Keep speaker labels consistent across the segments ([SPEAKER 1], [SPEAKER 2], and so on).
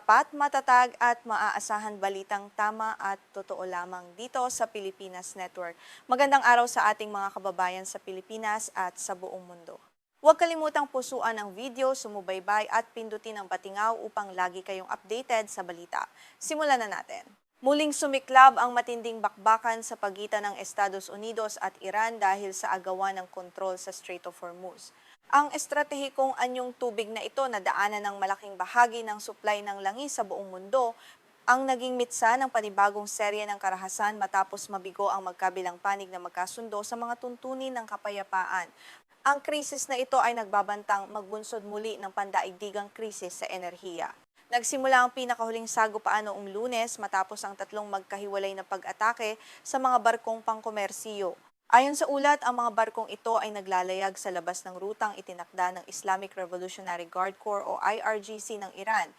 [SPEAKER 1] tapat, matatag at maaasahan balitang tama at totoo lamang dito sa Pilipinas Network. Magandang araw sa ating mga kababayan sa Pilipinas at sa buong mundo. Huwag kalimutang pusuan ang video, sumubaybay at pindutin ang batingaw upang lagi kayong updated sa balita. Simulan na natin. Muling sumiklab ang matinding bakbakan sa pagitan ng Estados Unidos at Iran dahil sa agawan ng kontrol sa Strait of Hormuz. Ang estratehikong anyong tubig na ito na daanan ng malaking bahagi ng supply ng langis sa buong mundo ang naging mitsa ng panibagong serye ng karahasan matapos mabigo ang magkabilang panig na magkasundo sa mga tuntunin ng kapayapaan. Ang krisis na ito ay nagbabantang magbunsod muli ng pandaigdigang krisis sa enerhiya. Nagsimula ang pinakahuling sagupaan noong Lunes matapos ang tatlong magkahiwalay na pag-atake sa mga barkong pangkomersiyo. Ayon sa ulat, ang mga barkong ito ay naglalayag sa labas ng rutang itinakda ng Islamic Revolutionary Guard Corps o IRGC ng Iran.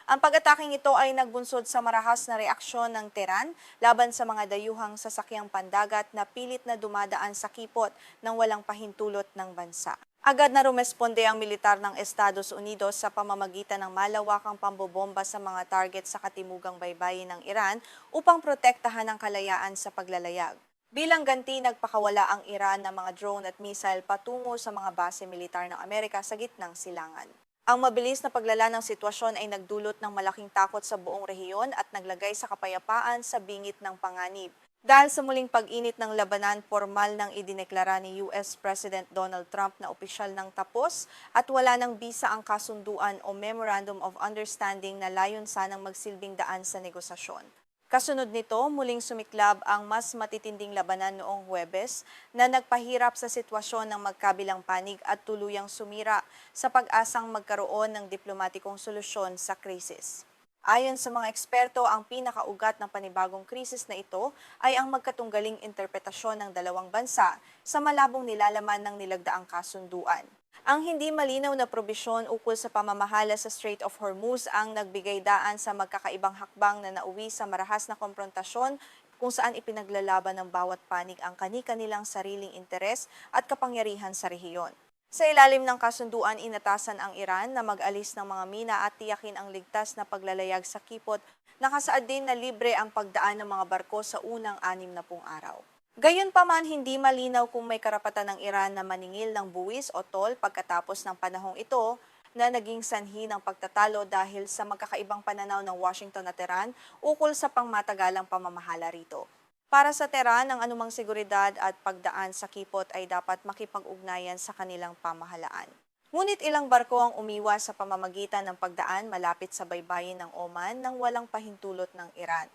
[SPEAKER 1] Ang pag-ataking ito ay nagbunsod sa marahas na reaksyon ng Tehran laban sa mga dayuhang sasakyang pandagat na pilit na dumadaan sa kipot ng walang pahintulot ng bansa. Agad na rumesponde ang militar ng Estados Unidos sa pamamagitan ng malawakang pambobomba sa mga target sa katimugang baybayin ng Iran upang protektahan ang kalayaan sa paglalayag. Bilang ganti, nagpakawala ang Iran ng mga drone at missile patungo sa mga base militar ng Amerika sa gitnang silangan. Ang mabilis na paglala ng sitwasyon ay nagdulot ng malaking takot sa buong rehiyon at naglagay sa kapayapaan sa bingit ng panganib. Dahil sa muling pag-init ng labanan, formal nang idineklara ni US President Donald Trump na opisyal nang tapos at wala nang bisa ang kasunduan o Memorandum of Understanding na layon sanang magsilbing daan sa negosasyon. Kasunod nito, muling sumiklab ang mas matitinding labanan noong Huwebes na nagpahirap sa sitwasyon ng magkabilang panig at tuluyang sumira sa pag-asang magkaroon ng diplomatikong solusyon sa krisis. Ayon sa mga eksperto, ang pinakaugat ng panibagong krisis na ito ay ang magkatunggaling interpretasyon ng dalawang bansa sa malabong nilalaman ng nilagdaang kasunduan. Ang hindi malinaw na probisyon ukol sa pamamahala sa Strait of Hormuz ang nagbigay daan sa magkakaibang hakbang na nauwi sa marahas na konfrontasyon kung saan ipinaglalaban ng bawat panig ang kani-kanilang sariling interes at kapangyarihan sa rehiyon. Sa ilalim ng kasunduan, inatasan ang Iran na mag-alis ng mga mina at tiyakin ang ligtas na paglalayag sa kipot. Nakasaad din na libre ang pagdaan ng mga barko sa unang 60 araw. Gayunpaman, hindi malinaw kung may karapatan ng Iran na maningil ng buwis o toll pagkatapos ng panahong ito na naging sanhi ng pagtatalo dahil sa magkakaibang pananaw ng Washington at Tehran ukol sa pangmatagalang pamamahala rito. Para sa Tehran, ang anumang seguridad at pagdaan sa kipot ay dapat makipag-ugnayan sa kanilang pamahalaan. Ngunit ilang barko ang umiwas sa pamamagitan ng pagdaan malapit sa baybayin ng Oman nang walang pahintulot ng Iran.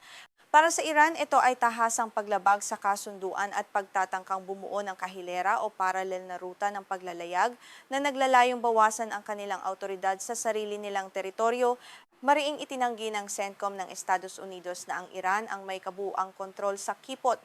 [SPEAKER 1] Para sa Iran, ito ay tahasang paglabag sa kasunduan at pagtatangkang bumuo ng kahilera o paralel na ruta ng paglalayag na naglalayong bawasan ang kanilang autoridad sa sarili nilang teritoryo. Mariing itinanggi ng CENTCOM ng Estados Unidos na ang Iran ang may kabuuang kontrol sa kipot.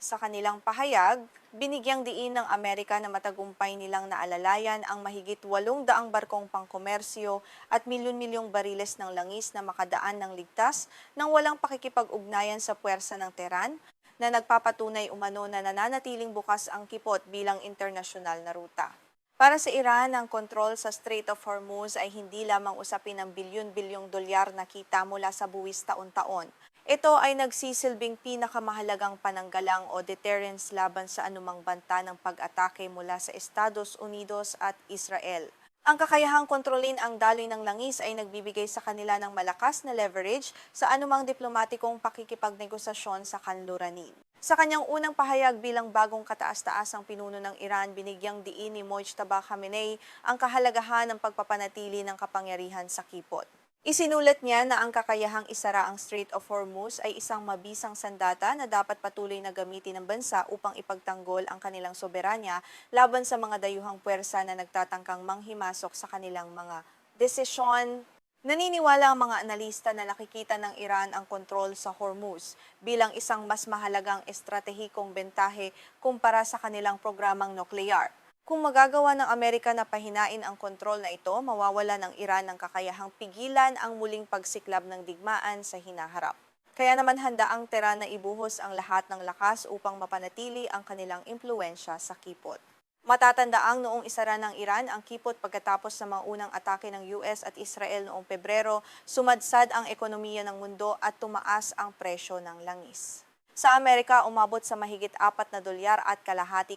[SPEAKER 1] Sa kanilang pahayag, binigyang diin ng Amerika na matagumpay nilang naalalayan ang mahigit 800 barkong pangkomersyo at milyon-milyong bariles ng langis na makadaan ng ligtas nang walang pakikipag-ugnayan sa puwersa ng Tehran na nagpapatunay umano na nananatiling bukas ang kipot bilang internasyonal na ruta. Para sa Iran, ang kontrol sa Strait of Hormuz ay hindi lamang usapin ng bilyon-bilyong dolyar na kita mula sa buwis taon-taon. Ito ay nagsisilbing pinakamahalagang pananggalang o deterrence laban sa anumang banta ng pag-atake mula sa Estados Unidos at Israel. Ang kakayahang kontrolin ang daloy ng langis ay nagbibigay sa kanila ng malakas na leverage sa anumang diplomatikong pakikipagnegosasyon sa kanluranin. Sa kanyang unang pahayag bilang bagong kataas-taasang pinuno ng Iran, binigyang diin ni Mojtaba Khamenei ang kahalagahan ng pagpapanatili ng kapangyarihan sa kipot. Isinulat niya na ang kakayahang isara ang Strait of Hormuz ay isang mabisang sandata na dapat patuloy na gamitin ng bansa upang ipagtanggol ang kanilang soberanya laban sa mga dayuhang puwersa na nagtatangkang manghimasok sa kanilang mga desisyon. Naniniwala ang mga analista na nakikita ng Iran ang kontrol sa Hormuz bilang isang mas mahalagang estratehikong bentahe kumpara sa kanilang programang nuklear. Kung magagawa ng Amerika na pahinain ang kontrol na ito, mawawala ng Iran ng kakayahang pigilan ang muling pagsiklab ng digmaan sa hinaharap. Kaya naman handa ang Tehran na ibuhos ang lahat ng lakas upang mapanatili ang kanilang impluwensya sa kipot. Matatandaang noong isara ng Iran ang kipot pagkatapos ng mga unang atake ng US at Israel noong Pebrero, sumadsad ang ekonomiya ng mundo at tumaas ang presyo ng langis. Sa Amerika, umabot sa mahigit $4.50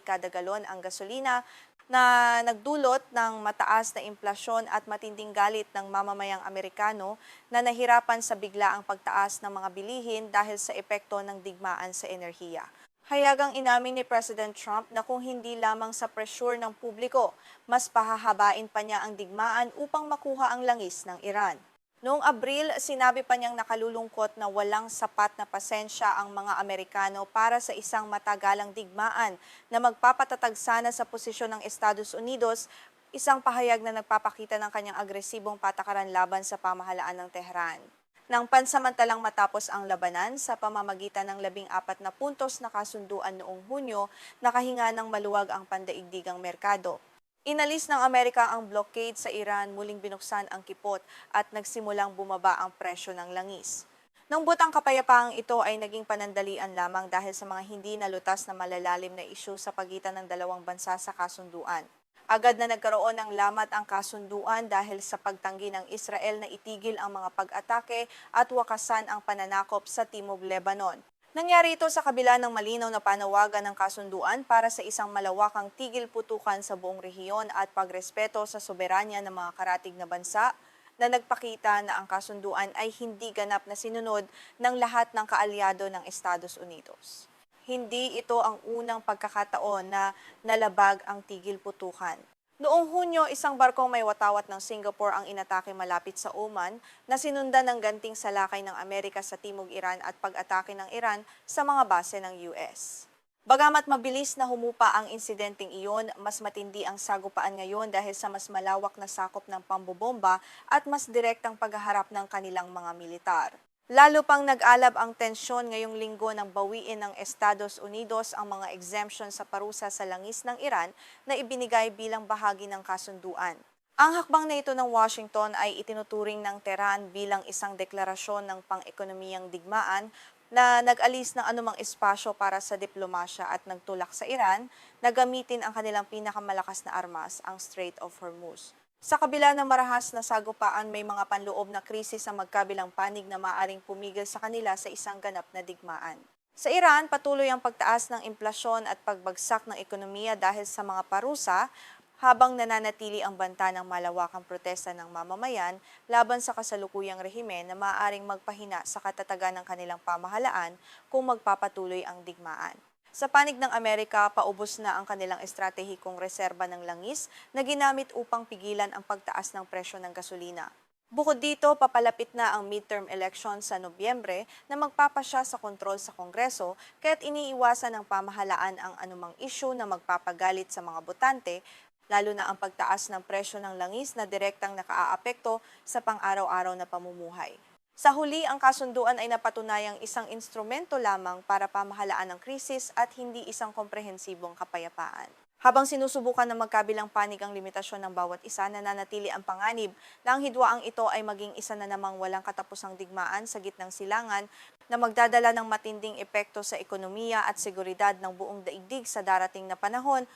[SPEAKER 1] kada galon ang gasolina na nagdulot ng mataas na inflasyon at matinding galit ng mamamayang Amerikano na nahirapan sa biglaang pagtaas ng mga bilihin dahil sa epekto ng digmaan sa enerhiya. Hayagang inamin ni President Trump na kung hindi lamang sa pressure ng publiko, mas pahahabain pa niya ang digmaan upang makuha ang langis ng Iran. Noong Abril, sinabi pa niyang nakalulungkot na walang sapat na pasensya ang mga Amerikano para sa isang matagalang digmaan na magpapatatag sana sa posisyon ng Estados Unidos, isang pahayag na nagpapakita ng kanyang agresibong patakaran laban sa pamahalaan ng Tehran. Nang pansamantalang matapos ang labanan sa pamamagitan ng 14 na puntos na kasunduan noong Hunyo, nakahinga ng maluwag ang pandaigdigang merkado. Inalis ng Amerika ang blockade sa Iran, muling binuksan ang kipot at nagsimulang bumaba ang presyo ng langis. Nang butang kapayapaang ito ay naging panandalian lamang dahil sa mga hindi nalutas na malalalim na isyu sa pagitan ng dalawang bansa sa kasunduan. Agad na nagkaroon ng lamat ang kasunduan dahil sa pagtanggi ng Israel na itigil ang mga pag-atake at wakasan ang pananakop sa Timog Lebanon. Nangyari ito sa kabila ng malinaw na panawagan ng kasunduan para sa isang malawakang tigil putukan sa buong rehiyon at pagrespeto sa soberanya ng mga karatig na bansa na nagpakita na ang kasunduan ay hindi ganap na sinunod ng lahat ng kaalyado ng Estados Unidos. Hindi ito ang unang pagkakataon na nalabag ang tigil putukan. Noong Hunyo, isang barkong may watawat ng Singapore ang inatake malapit sa Oman na sinundan ng ganting salakay ng Amerika sa Timog Iran at pag-atake ng Iran sa mga base ng US. Bagamat mabilis na humupa ang insidenteng iyon, mas matindi ang sagupaan ngayon dahil sa mas malawak na sakop ng pambobomba at mas direktang paghaharap ng kanilang mga militar. Lalo pang nag-alab ang tensyon ngayong linggo nang bawiin ng Estados Unidos ang mga exemption sa parusa sa langis ng Iran na ibinigay bilang bahagi ng kasunduan. Ang hakbang na ito ng Washington ay itinuturing ng Tehran bilang isang deklarasyon ng pang-ekonomiyang digmaan na nag-alis ng anumang espasyo para sa diplomasya at nagtulak sa Iran na gamitin ang kanilang pinakamalakas na armas, ang Strait of Hormuz. Sa kabila ng marahas na sagupaan, may mga panloob na krisis sa magkabilang panig na maaaring pumigil sa kanila sa isang ganap na digmaan. Sa Iran, patuloy ang pagtaas ng inflasyon at pagbagsak ng ekonomiya dahil sa mga parusa, habang nananatili ang banta ng malawakang protesta ng mamamayan laban sa kasalukuyang rehimen na maaaring magpahina sa katatagan ng kanilang pamahalaan kung magpapatuloy ang digmaan. Sa panig ng Amerika, paubos na ang kanilang estratehikong reserba ng langis na ginamit upang pigilan ang pagtaas ng presyo ng gasolina. Bukod dito, papalapit na ang midterm election sa Nobyembre na magpapasya sa kontrol sa Kongreso kaya't iniiwasan ng pamahalaan ang anumang isyu na magpapagalit sa mga botante, lalo na ang pagtaas ng presyo ng langis na direktang nakaaapekto sa pang-araw-araw na pamumuhay. Sa huli, ang kasunduan ay napatunayang isang instrumento lamang para pamahalaan ng krisis at hindi isang komprehensibong kapayapaan. Habang sinusubukan ng magkabilang panig ang limitasyon ng bawat isa, nananatili ang panganib na ang hidwaang ito ay maging isa na namang walang katapusang digmaan sa gitnang silangan na magdadala ng matinding epekto sa ekonomiya at seguridad ng buong daigdig sa darating na panahon